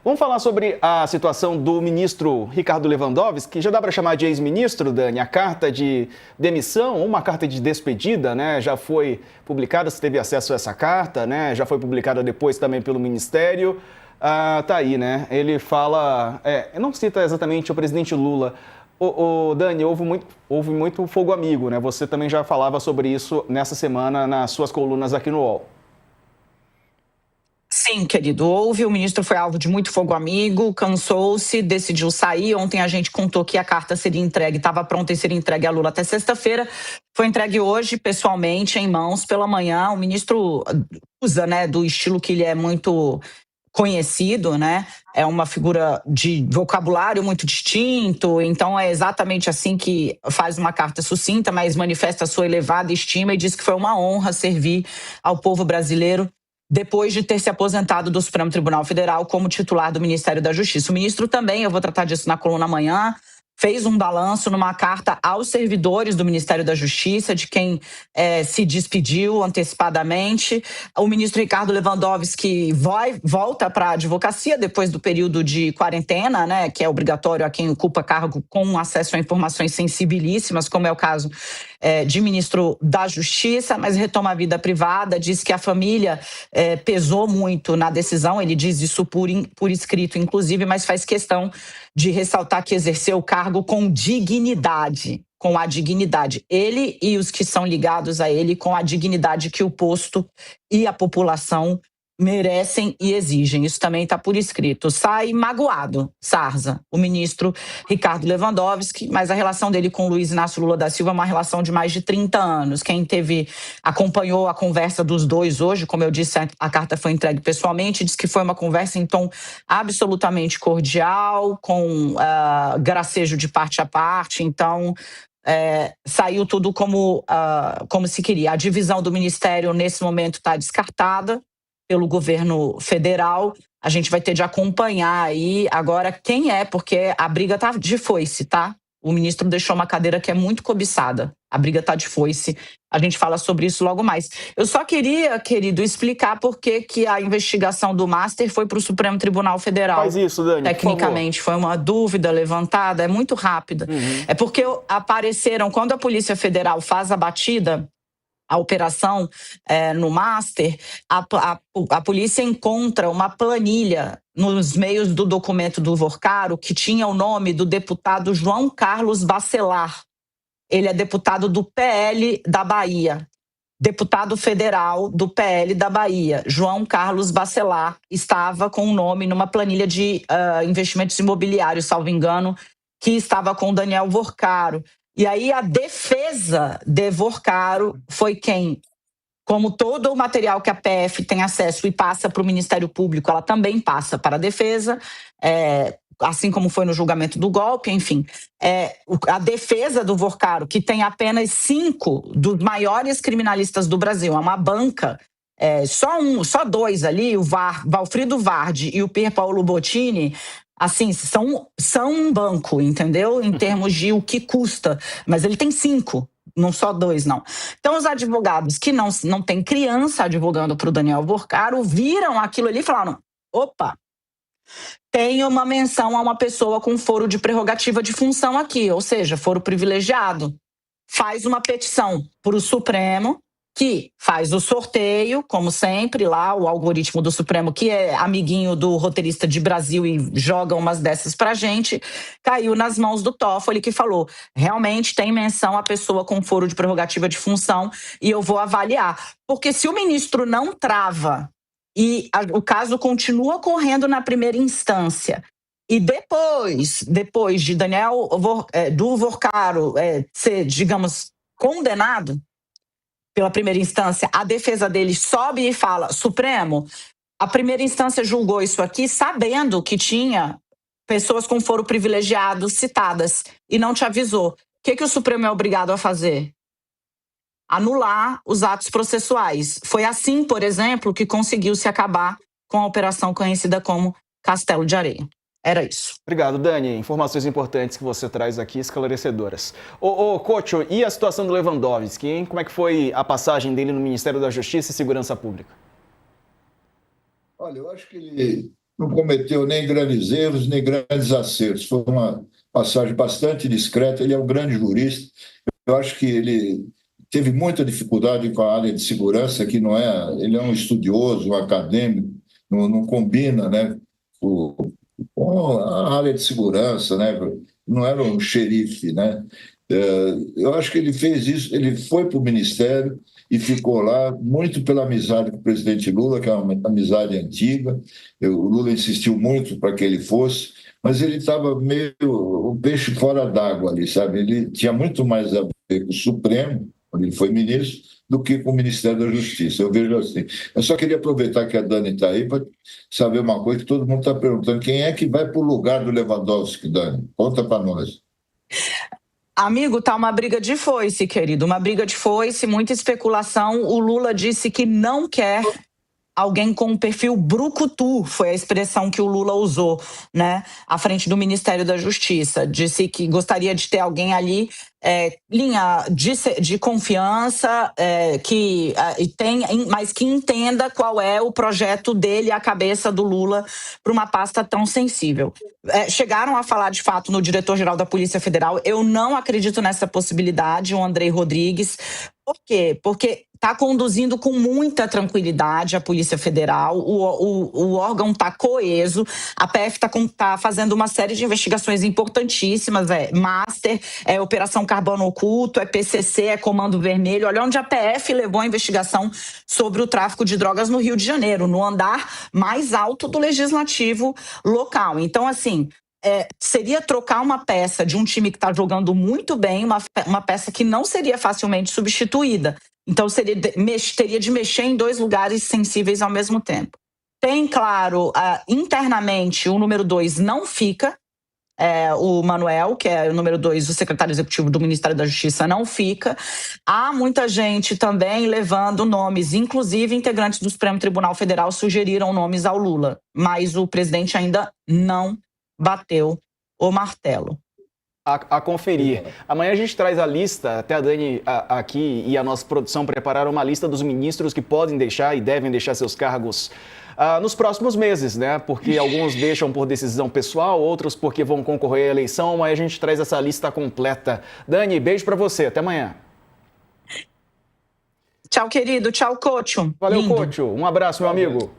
Vamos falar sobre a situação do ministro Ricardo Lewandowski, que já dá para chamar de ex-ministro, Dani. A carta de demissão, uma carta de despedida, né? Já foi publicada, você teve acesso a essa carta, né? Já foi publicada depois também pelo Ministério. Tá aí, né? Ele fala, não cita exatamente o presidente Lula. Dani, houve muito fogo amigo, né? Você também já falava sobre isso nessa semana nas suas colunas aqui no UOL. Sim, querido, houve, o ministro foi alvo de muito fogo amigo, cansou-se, decidiu sair. Ontem a gente contou que a carta seria entregue, estava pronta e seria entregue a Lula até sexta-feira. Foi entregue hoje, pessoalmente, em mãos, pela manhã. O ministro usa, né, do estilo que ele é muito conhecido, né? É uma figura de vocabulário muito distinto, então é exatamente assim que faz uma carta sucinta, mas manifesta a sua elevada estima e diz que foi uma honra servir ao povo brasileiro depois de ter se aposentado do Supremo Tribunal Federal como titular do Ministério da Justiça. O ministro também, eu vou tratar disso na coluna amanhã, fez um balanço numa carta aos servidores do Ministério da Justiça, de quem se despediu antecipadamente. O ministro Ricardo Lewandowski volta para a advocacia depois do período de quarentena, né, que é obrigatório a quem ocupa cargo com acesso a informações sensibilíssimas, como é o caso de ministro da Justiça, mas retoma a vida privada, diz que a família pesou muito na decisão, ele diz isso por escrito, inclusive, mas faz questão de ressaltar que exerceu o cargo com dignidade, com a dignidade. Ele e os que são ligados a ele com a dignidade que o posto e a população merecem e exigem. Isso também está por escrito. Sai magoado, Sarza, o ministro Ricardo Lewandowski, mas a relação dele com Luiz Inácio Lula da Silva é uma relação de mais de 30 anos. Quem acompanhou a conversa dos dois hoje, como eu disse, a carta foi entregue pessoalmente, diz que foi uma conversa em tom absolutamente cordial, com gracejo de parte a parte, então saiu tudo como se queria. A divisão do ministério nesse momento está descartada pelo governo federal. A gente vai ter de acompanhar aí agora quem porque a briga tá de foice, tá? O ministro deixou uma cadeira que é muito cobiçada. A briga tá de foice. A gente fala sobre isso logo mais. Eu só queria, querido, explicar por que a investigação do Master foi para o Supremo Tribunal Federal. Faz isso, Dani, tecnicamente, foi uma dúvida levantada, é muito rápida. É porque apareceram, quando a Polícia Federal faz a batida, a operação no Master, a polícia encontra uma planilha nos meios do documento do Vorcaro que tinha o nome do deputado João Carlos Bacelar. Ele é deputado do PL da Bahia, deputado federal do PL da Bahia. João Carlos Bacelar estava com o nome numa planilha de investimentos imobiliários, salvo engano, que estava com Daniel Vorcaro. E aí a defesa de Vorcaro foi quem, como todo o material que a PF tem acesso e passa para o Ministério Público, ela também passa para a defesa, assim como foi no julgamento do golpe, enfim. A defesa do Vorcaro, que tem apenas 5 dos maiores criminalistas do Brasil, é uma banca, só 2 ali, o Valfrido Vardi e o Pier Paolo Bottini, assim, são um banco, entendeu? Em termos de o que custa. Mas ele tem 5, não só 2, não. Então, os advogados que não tem criança advogando para o Daniel Vorcaro viram aquilo ali e falaram: opa, tem uma menção a uma pessoa com foro de prerrogativa de função aqui, ou seja, foro privilegiado. Faz uma petição para o Supremo, que faz o sorteio, como sempre, lá o algoritmo do Supremo, que é amiguinho do roteirista de Brasil e joga umas dessas pra gente, caiu nas mãos do Toffoli, que falou: realmente tem menção a pessoa com foro de prerrogativa de função e eu vou avaliar. Porque se o ministro não trava e o caso continua correndo na primeira instância, e depois de do Vorcaro ser, digamos, condenado pela primeira instância, a defesa dele sobe e fala: Supremo, a primeira instância julgou isso aqui sabendo que tinha pessoas com foro privilegiado citadas e não te avisou. O que o Supremo é obrigado a fazer? Anular os atos processuais. Foi assim, por exemplo, que conseguiu-se acabar com a operação conhecida como Castelo de Areia. Era isso. Obrigado, Dani. Informações importantes que você traz aqui, esclarecedoras. Couto, e a situação do Lewandowski, hein? Como é que foi a passagem dele no Ministério da Justiça e Segurança Pública? Olha, eu acho que ele não cometeu nem grandes erros, nem grandes acertos. Foi uma passagem bastante discreta. Ele é um grande jurista. Eu acho que ele teve muita dificuldade com a área de segurança, que não é... Ele é um estudioso, um acadêmico, não combina, né, com a área de segurança, né? Não era um xerife, né? Eu acho que ele fez isso, ele foi para o Ministério e ficou lá muito pela amizade com o presidente Lula, que é uma amizade antiga. O Lula insistiu muito para que ele fosse, mas ele estava meio o peixe fora d'água ali, sabe? Ele tinha muito mais a ver com o Supremo, quando ele foi ministro, do que com o Ministério da Justiça. Eu vejo assim. Eu só queria aproveitar que a Dani está aí para saber uma coisa que todo mundo está perguntando: quem é que vai para o lugar do Lewandowski, Dani? Conta para nós. Amigo, tá uma briga de foice, querido. Uma briga de foice, muita especulação. O Lula disse que não quer alguém com um perfil brucutu, foi a expressão que o Lula usou, né, à frente do Ministério da Justiça. Disse que gostaria de ter alguém ali, linha de confiança, mas que entenda qual é o projeto dele, a cabeça do Lula, para uma pasta tão sensível. Chegaram a falar, de fato, no diretor-geral da Polícia Federal. Eu não acredito nessa possibilidade, o Andrei Rodrigues. Por quê? Porque está conduzindo com muita tranquilidade a Polícia Federal, o órgão está coeso, a PF está fazendo uma série de investigações importantíssimas, Master, Operação Carbono Oculto, PCC, Comando Vermelho. Olha onde a PF levou a investigação sobre o tráfico de drogas no Rio de Janeiro, no andar mais alto do Legislativo local. Então, assim, seria trocar uma peça de um time que está jogando muito bem, uma peça que não seria facilmente substituída. Então, teria de mexer em dois lugares sensíveis ao mesmo tempo. Tem, claro, internamente, o número 2 não fica. O Manuel, que é o número 2, o secretário executivo do Ministério da Justiça, não fica. Há muita gente também levando nomes, inclusive integrantes do Supremo Tribunal Federal sugeriram nomes ao Lula, mas o presidente ainda não bateu o martelo. A conferir. Amanhã a gente traz a lista, até a Dani aqui e a nossa produção prepararam uma lista dos ministros que podem deixar e devem deixar seus cargos nos próximos meses, né? Porque alguns deixam por decisão pessoal, outros porque vão concorrer à eleição. Amanhã a gente traz essa lista completa. Dani, beijo pra você. Até amanhã. Tchau, querido. Tchau, Cocho. Valeu, Cocho. Um abraço, meu amigo.